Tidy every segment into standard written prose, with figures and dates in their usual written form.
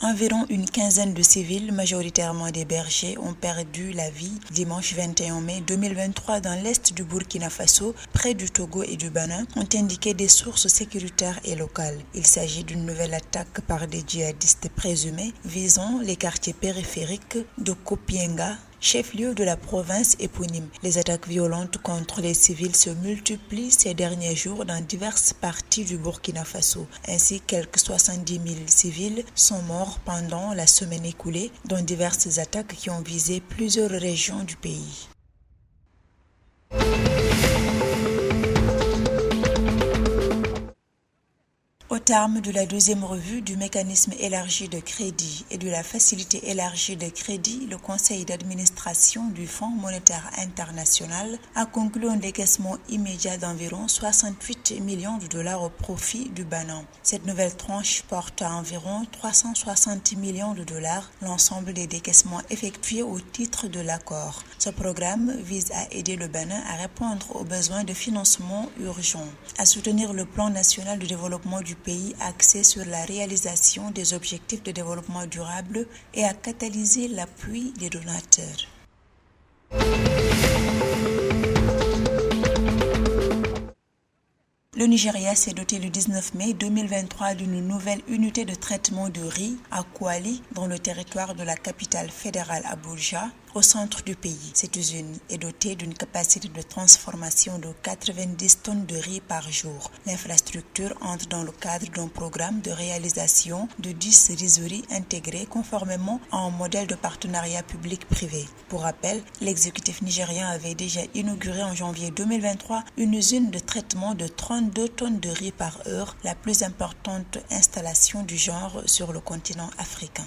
Environ une quinzaine de civils, majoritairement des bergers, ont perdu la vie dimanche 21 mai 2023 dans l'est du Burkina Faso, près du Togo et du Bénin, ont indiqué des sources sécuritaires et locales. Il s'agit d'une nouvelle attaque par des djihadistes présumés visant les quartiers périphériques de Kopienga, chef-lieu de la province éponyme. Les attaques violentes contre les civils se multiplient ces derniers jours dans diverses parties du Burkina Faso. Ainsi, quelques 70 000 civils sont morts pendant la semaine écoulée, dont diverses attaques qui ont visé plusieurs régions du pays. Au terme de la deuxième revue du mécanisme élargi de crédit et de la facilité élargie de crédit, le conseil d'administration du Fonds monétaire international a conclu un décaissement immédiat d'environ 68 millions de dollars au profit du Bénin. Cette nouvelle tranche porte à environ 360 millions de dollars l'ensemble des décaissements effectués au titre de l'accord. Ce programme vise à aider le Bénin à répondre aux besoins de financement urgents, à soutenir le plan national de développement du pays axé sur la réalisation des objectifs de développement durable et à catalyser l'appui des donateurs. Le Nigeria s'est doté le 19 mai 2023 d'une nouvelle unité de traitement de riz à Kwali, dans le territoire de la capitale fédérale Abuja, au centre du pays. Cette usine est dotée d'une capacité de transformation de 90 tonnes de riz par jour. L'infrastructure entre dans le cadre d'un programme de réalisation de 10 rizeries intégrées conformément à un modèle de partenariat public-privé. Pour rappel, l'exécutif nigérien avait déjà inauguré en janvier 2023 une usine de traitement de 32 tonnes de riz par heure, la plus importante installation du genre sur le continent africain.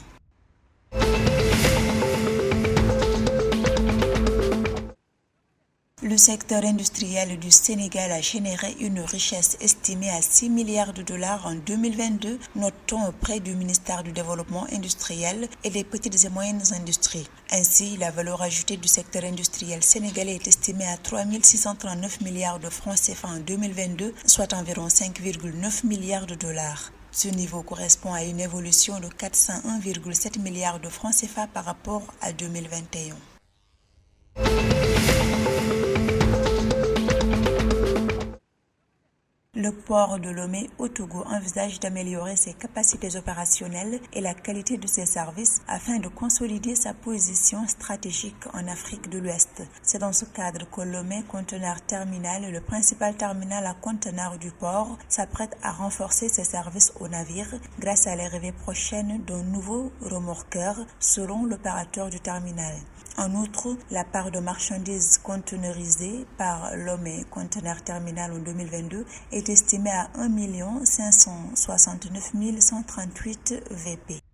Le secteur industriel du Sénégal a généré une richesse estimée à 6 milliards de dollars en 2022, note-t-on auprès du ministère du Développement industriel et des petites et moyennes industries. Ainsi, la valeur ajoutée du secteur industriel sénégalais est estimée à 3 639 milliards de francs CFA en 2022, soit environ 5,9 milliards de dollars. Ce niveau correspond à une évolution de 401,7 milliards de francs CFA par rapport à 2021. Le port de Lomé au Togo envisage d'améliorer ses capacités opérationnelles et la qualité de ses services afin de consolider sa position stratégique en Afrique de l'Ouest. C'est dans ce cadre que Lomé Conteneur Terminal, le principal terminal à conteneurs du port, s'apprête à renforcer ses services aux navires grâce à l'arrivée prochaine d'un nouveau remorqueur selon l'opérateur du terminal. En outre, la part de marchandises conteneurisées par Lomé Conteneur Terminal en 2022 est estimée à 1 569 138 VP.